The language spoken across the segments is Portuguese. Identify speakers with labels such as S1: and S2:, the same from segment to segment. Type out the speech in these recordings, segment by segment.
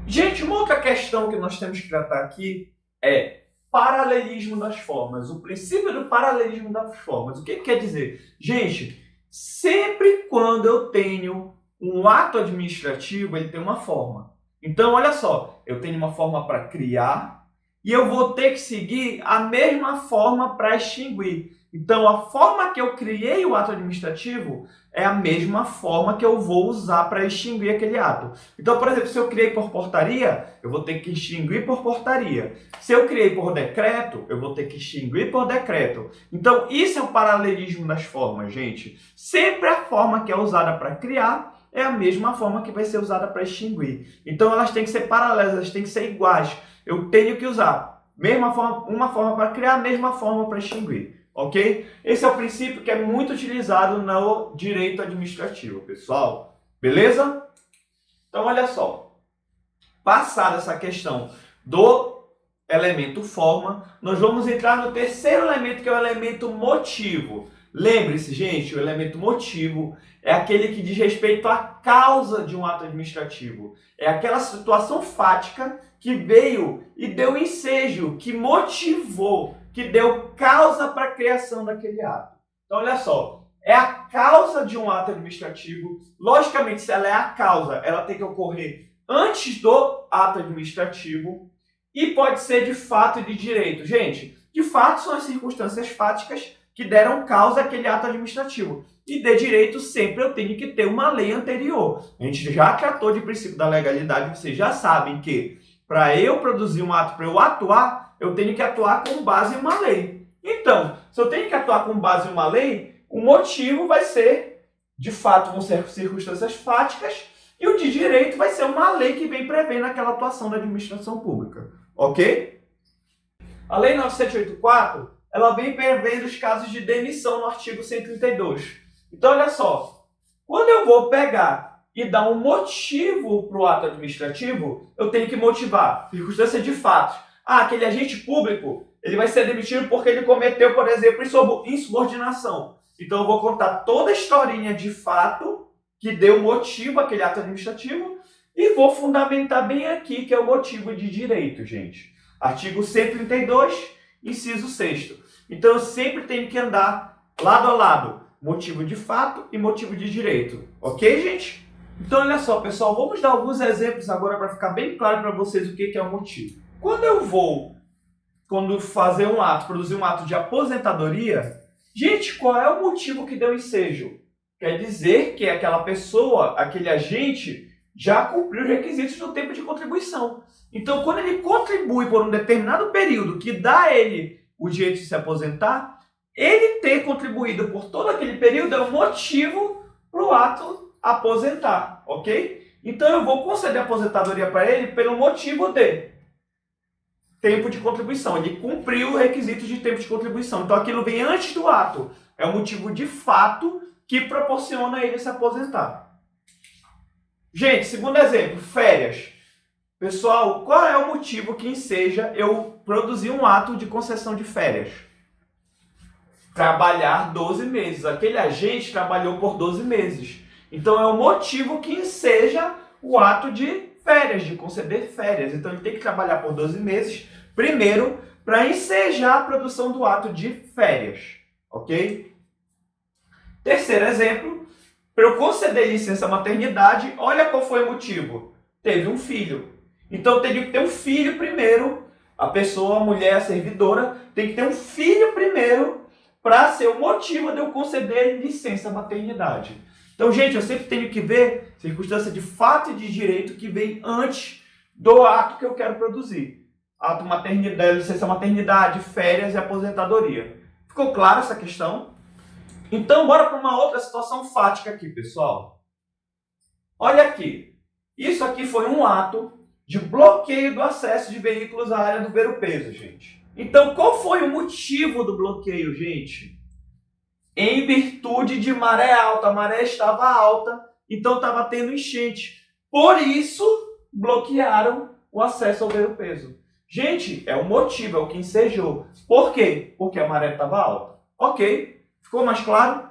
S1: Gente, uma outra questão que nós temos que tratar aqui é paralelismo das formas. O princípio do paralelismo das formas. O que quer dizer? Gente, sempre quando eu tenho um ato administrativo, ele tem uma forma. Então, olha só, eu tenho uma forma para criar e eu vou ter que seguir a mesma forma para extinguir. Então, a forma que eu criei o ato administrativo é a mesma forma que eu vou usar para extinguir aquele ato. Então, por exemplo, se eu criei por portaria, eu vou ter que extinguir por portaria. Se eu criei por decreto, eu vou ter que extinguir por decreto. Então, isso é o paralelismo das formas, gente. Sempre a forma que é usada para criar é a mesma forma que vai ser usada para extinguir. Então, elas têm que ser paralelas, elas têm que ser iguais. Eu tenho que usar mesma forma, uma forma para criar, a mesma forma para extinguir. Ok? Esse é o princípio que é muito utilizado no direito administrativo, pessoal. Beleza? Então, olha só. Passada essa questão do elemento forma, nós vamos entrar no terceiro elemento, que é o elemento motivo. Lembre-se, gente, o elemento motivo é aquele que diz respeito à causa de um ato administrativo. É aquela situação fática que veio e deu ensejo, que motivou, que deu causa para a criação daquele ato. Então, olha só, é a causa de um ato administrativo. Logicamente, se ela é a causa, ela tem que ocorrer antes do ato administrativo e pode ser de fato e de direito. Gente, de fato são as circunstâncias fáticas que deram causa àquele ato administrativo. E de direito sempre eu tenho que ter uma lei anterior. A gente já tratou de princípio da legalidade, vocês já sabem que para eu produzir um ato, para eu atuar, eu tenho que atuar com base em uma lei. Então, se eu tenho que atuar com base em uma lei, o motivo vai ser, de fato, vão ser circunstâncias fáticas, e o de direito vai ser uma lei que vem prevendo aquela atuação da administração pública. Ok? A Lei 9784, ela vem prevendo os casos de demissão no artigo 132. Então, olha só. Quando eu vou pegar e dar um motivo para o ato administrativo, eu tenho que motivar circunstância de fato. Aquele agente público, ele vai ser demitido porque ele cometeu, por exemplo, insubordinação. Então, eu vou contar toda a historinha de fato que deu motivo àquele ato administrativo e vou fundamentar bem aqui que é o motivo de direito, gente. Artigo 132, inciso 6º. Então, eu sempre tenho que andar lado a lado. Motivo de fato e motivo de direito. Ok, gente? Então, olha só, pessoal. Vamos dar alguns exemplos agora para ficar bem claro para vocês o que é o motivo. Quando fazer um ato, produzir um ato de aposentadoria, gente, qual é o motivo que deu ensejo? Quer dizer que aquela pessoa, aquele agente, já cumpriu os requisitos do tempo de contribuição. Então, quando ele contribui por um determinado período que dá a ele o direito de se aposentar, ele ter contribuído por todo aquele período é um motivo para o ato aposentar, ok? Então, eu vou conceder aposentadoria para ele pelo motivo de tempo de contribuição. Ele cumpriu o requisito de tempo de contribuição. Então, aquilo vem antes do ato. É um motivo de fato que proporciona ele se aposentar. Gente, segundo exemplo, férias. Pessoal, qual é o motivo que enseja eu produzir um ato de concessão de férias? Trabalhar 12 meses. Aquele agente trabalhou por 12 meses. Então, é o motivo que enseja o ato de férias, de conceder férias. Então, ele tem que trabalhar por 12 meses, primeiro, para ensejar a produção do ato de férias. Ok? Terceiro exemplo, para eu conceder licença maternidade, olha qual foi o motivo. Teve um filho. Então, eu tenho que ter um filho primeiro. A pessoa, a mulher, a servidora, tem que ter um filho primeiro para ser o motivo de eu conceder licença maternidade. Então, gente, eu sempre tenho que ver circunstância de fato e de direito que vem antes do ato que eu quero produzir. Ato maternidade, licença maternidade, férias e aposentadoria. Ficou claro essa questão? Então, bora para uma outra situação fática aqui, pessoal. Olha aqui. Isso aqui foi um ato de bloqueio do acesso de veículos à área do ver-o-peso, gente. Então, qual foi o motivo do bloqueio, gente? Em virtude de maré alta. A maré estava alta, então estava tendo enchente. Por isso, bloquearam o acesso ao ver-o-peso. Gente, é o motivo, é o que ensejou. Por quê? Porque a maré estava alta. Ok? Ficou mais claro?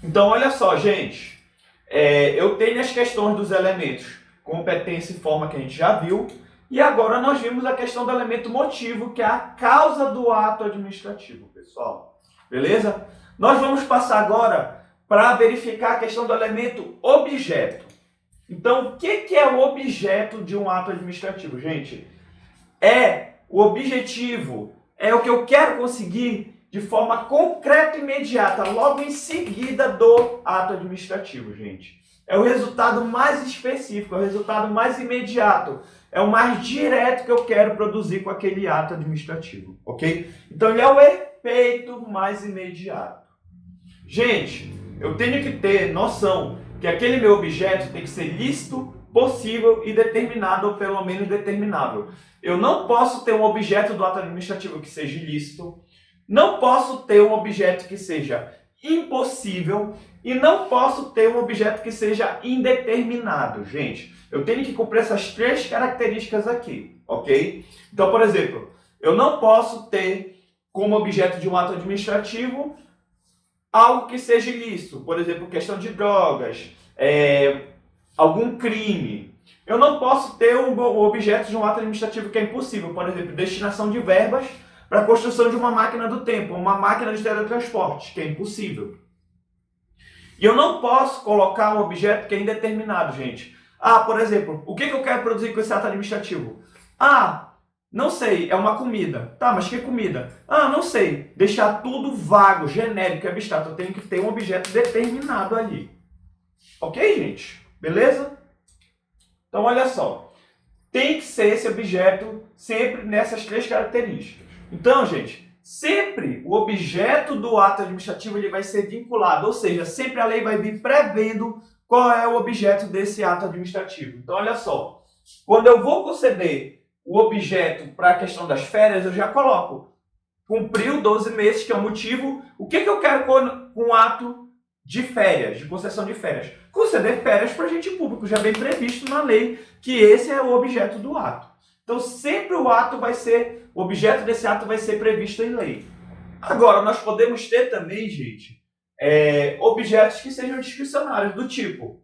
S1: Então, olha só, gente. Eu tenho as questões dos elementos competência e forma que a gente já viu. E agora nós vimos a questão do elemento motivo, que é a causa do ato administrativo, pessoal. Beleza? Nós vamos passar agora para verificar a questão do elemento objeto. Então, o que é o objeto de um ato administrativo, gente? É o objetivo, é o que eu quero conseguir de forma concreta e imediata, logo em seguida do ato administrativo, gente. É o resultado mais específico, é o resultado mais imediato, é o mais direto que eu quero produzir com aquele ato administrativo, ok? Então, ele é o efeito mais imediato. Gente, eu tenho que ter noção que aquele meu objeto tem que ser lícito, possível e determinado, ou pelo menos determinável. Eu não posso ter um objeto do ato administrativo que seja ilícito, não posso ter um objeto que seja impossível e não posso ter um objeto que seja indeterminado, gente. Eu tenho que cumprir essas três características aqui, ok? Então, por exemplo, eu não posso ter como objeto de um ato administrativo algo que seja ilícito, por exemplo, questão de drogas, algum crime. Eu não posso ter um objeto de um ato administrativo que é impossível, por exemplo, destinação de verbas para a construção de uma máquina do tempo, uma máquina de teletransporte, que é impossível. E eu não posso colocar um objeto que é indeterminado, gente. Por exemplo, o que eu quero produzir com esse ato administrativo? Não sei, é uma comida. Tá, mas que comida? Não sei. Deixar tudo vago, genérico e abstrato. Eu tenho que ter um objeto determinado ali. Ok, gente? Beleza? Então, olha só. Tem que ser esse objeto sempre nessas três características. Então, gente, sempre o objeto do ato administrativo ele vai ser vinculado. Ou seja, sempre a lei vai vir prevendo qual é o objeto desse ato administrativo. Então, olha só. Quando eu vou conceder o objeto para a questão das férias, eu já coloco. Cumpriu 12 meses, que é o motivo. O que eu quero com o ato de férias, de concessão de férias? Conceder férias para agente público, já bem previsto na lei que esse é o objeto do ato. Então, sempre o objeto desse ato vai ser previsto em lei. Agora, nós podemos ter também, gente, objetos que sejam discricionários, do tipo,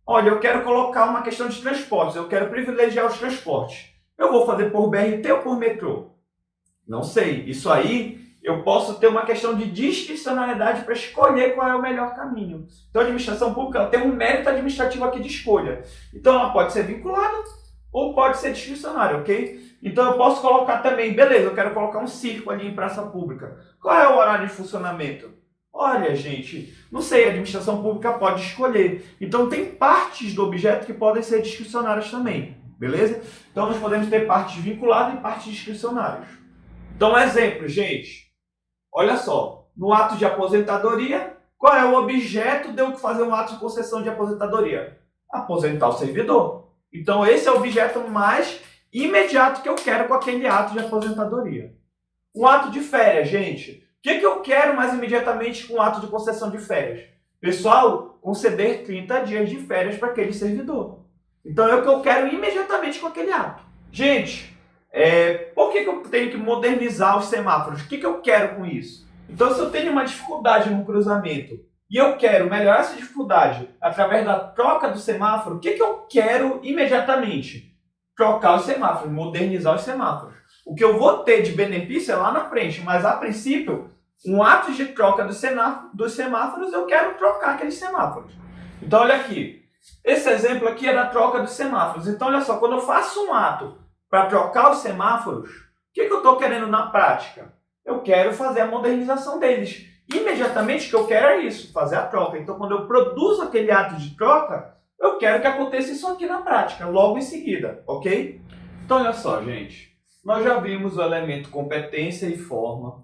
S1: olha, eu quero colocar uma questão de transportes, eu quero privilegiar os transportes. Eu vou fazer por BRT ou por metrô? Não sei. Isso aí, eu posso ter uma questão de discricionalidade para escolher qual é o melhor caminho. Então, a administração pública ela tem um mérito administrativo aqui de escolha. Então, ela pode ser vinculada ou pode ser discricionária, ok? Então, eu posso colocar também, beleza, eu quero colocar um circo ali em praça pública. Qual é o horário de funcionamento? Olha, gente, não sei, a administração pública pode escolher. Então, tem partes do objeto que podem ser discricionárias também. Beleza? Então, nós podemos ter partes vinculadas e partes discricionárias. Então, exemplo, gente. Olha só. No ato de aposentadoria, qual é o objeto de eu fazer um ato de concessão de aposentadoria? Aposentar o servidor. Então, esse é o objeto mais imediato que eu quero com aquele ato de aposentadoria. Um ato de férias, gente. O que eu quero mais imediatamente com o ato de concessão de férias? Pessoal, conceder 30 dias de férias para aquele servidor. Então, é o que eu quero imediatamente com aquele ato. Gente, por que eu tenho que modernizar os semáforos? O que eu quero com isso? Então, se eu tenho uma dificuldade no cruzamento e eu quero melhorar essa dificuldade através da troca do semáforo, o que eu quero imediatamente? Trocar os semáforos, modernizar os semáforos. O que eu vou ter de benefício é lá na frente, mas a princípio, um ato de troca dos semáforos, eu quero trocar aqueles semáforos. Então, olha aqui. Esse exemplo aqui é da troca dos semáforos. Então, olha só, quando eu faço um ato para trocar os semáforos, o que eu estou querendo na prática? Eu quero fazer a modernização deles. Imediatamente o que eu quero é isso, fazer a troca. Então, quando eu produzo aquele ato de troca, eu quero que aconteça isso aqui na prática, logo em seguida, ok? Então, olha só, gente. Nós já vimos o elemento competência e forma.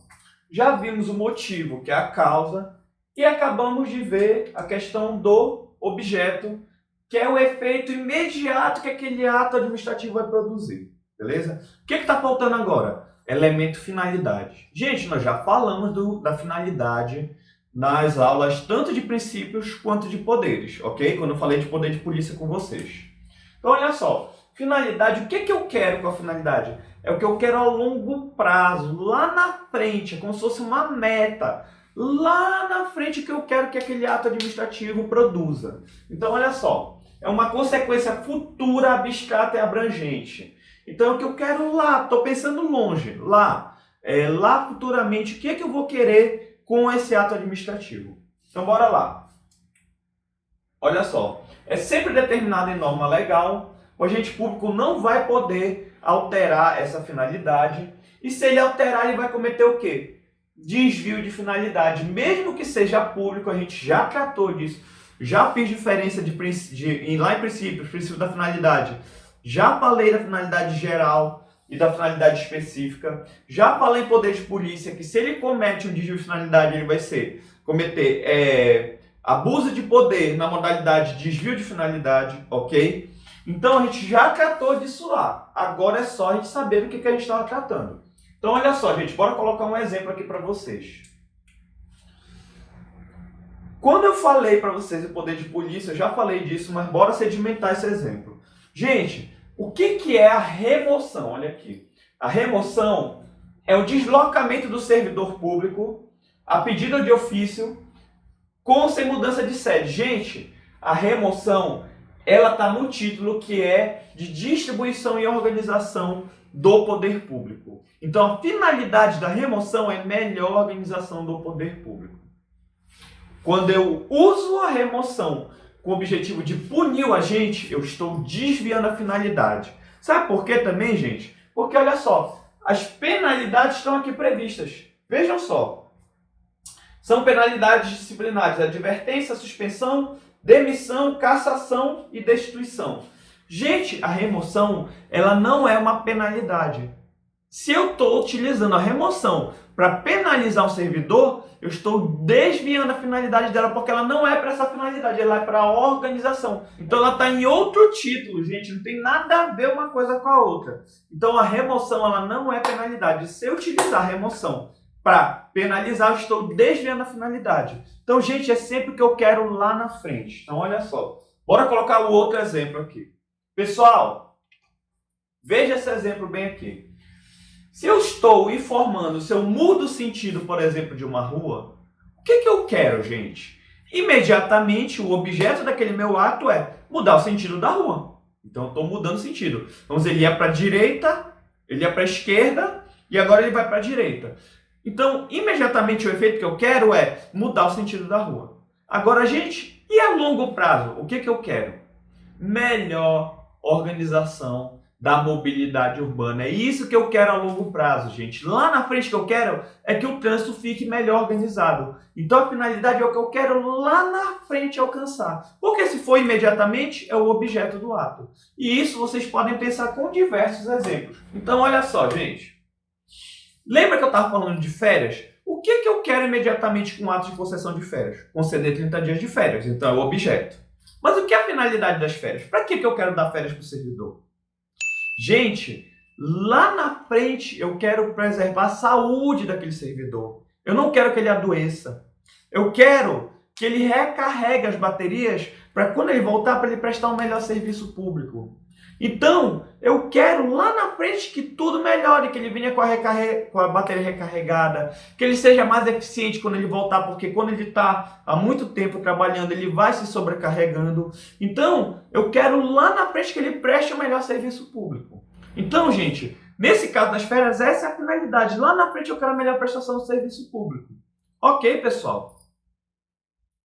S1: Já vimos o motivo, que é a causa. E acabamos de ver a questão do objeto, que é o efeito imediato que aquele ato administrativo vai produzir. Beleza? O que está faltando agora? Elemento finalidade. Gente, nós já falamos da finalidade nas aulas tanto de princípios quanto de poderes, ok? Quando eu falei de poder de polícia com vocês. Então, olha só. Finalidade, o que eu quero com a finalidade? É o que eu quero a longo prazo, lá na frente, é como se fosse uma meta. Lá na frente que eu quero que aquele ato administrativo produza. Então, olha só. é uma consequência futura, abstrata e abrangente. Então, o que eu quero lá, estou pensando longe, lá, lá futuramente, o que é que eu vou querer com esse ato administrativo? Então, bora lá. Olha só, é sempre determinado em norma legal, o agente público não vai poder alterar essa finalidade, e se ele alterar, ele vai cometer o quê? Desvio de finalidade, mesmo que seja público, a gente já tratou disso, já fiz diferença lá em princípio da finalidade, já falei da finalidade geral e da finalidade específica, já falei em poder de polícia, que se ele comete um desvio de finalidade, ele vai cometer abuso de poder na modalidade de desvio de finalidade, ok? Então a gente já tratou disso lá. Agora é só a gente saber do que a gente estava tratando. Então olha só, gente, bora colocar um exemplo aqui para vocês. Quando eu falei para vocês o poder de polícia, eu já falei disso, mas bora sedimentar esse exemplo. Gente, o que é a remoção? Olha aqui. A remoção é o deslocamento do servidor público a pedido de ofício com ou sem mudança de sede. Gente, a remoção, ela está no título, que é de distribuição e organização do poder público. Então, a finalidade da remoção é melhor organização do poder público. Quando eu uso a remoção com o objetivo de punir o agente, eu estou desviando a finalidade. Sabe por quê também, gente? Porque, olha só, as penalidades estão aqui previstas. Vejam só. São penalidades disciplinares: advertência, suspensão, demissão, cassação e destituição. Gente, a remoção, ela não é uma penalidade. Se eu estou utilizando a remoção para penalizar um servidor, eu estou desviando a finalidade dela, porque ela não é para essa finalidade, ela é para a organização. Então ela está em outro título, gente, não tem nada a ver uma coisa com a outra. Então a remoção, ela não é penalidade. Se eu utilizar a remoção para penalizar, eu estou desviando a finalidade. Então, gente, é sempre o que eu quero lá na frente. Então, olha só. Bora colocar o outro exemplo aqui. Pessoal, veja esse exemplo bem aqui. Se eu estou informando, se eu mudo o sentido, por exemplo, de uma rua, o que eu quero, gente? Imediatamente, o objeto daquele meu ato é mudar o sentido da rua. Então, eu estou mudando o sentido. Então, ele ia para a direita, ele ia para a esquerda, e agora ele vai para a direita. Então, imediatamente o efeito que eu quero é mudar o sentido da rua. Agora, gente, e a longo prazo? O que eu quero? Melhor organização da mobilidade urbana. É isso que eu quero a longo prazo, gente. Lá na frente, o que eu quero é que o trânsito fique melhor organizado. Então, a finalidade é o que eu quero lá na frente alcançar. Porque se for imediatamente, é o objeto do ato. E isso vocês podem pensar com diversos exemplos. Então, olha só, gente. Lembra que eu estava falando de férias? O que eu quero imediatamente com o ato de concessão de férias? Conceder 30 dias de férias, então é o objeto. Mas o que é a finalidade das férias? Para que eu quero dar férias para o servidor? Gente, lá na frente eu quero preservar a saúde daquele servidor. Eu não quero que ele adoeça. Eu quero que ele recarregue as baterias para quando ele voltar, para ele prestar um melhor serviço público. Então, eu quero lá na frente que tudo melhore, que ele venha com a bateria recarregada, que ele seja mais eficiente quando ele voltar, porque quando ele está há muito tempo trabalhando, ele vai se sobrecarregando. Então, eu quero lá na frente que ele preste o melhor serviço público. Então, gente, nesse caso das férias, essa é a finalidade. Lá na frente eu quero a melhor prestação do serviço público. Ok, pessoal?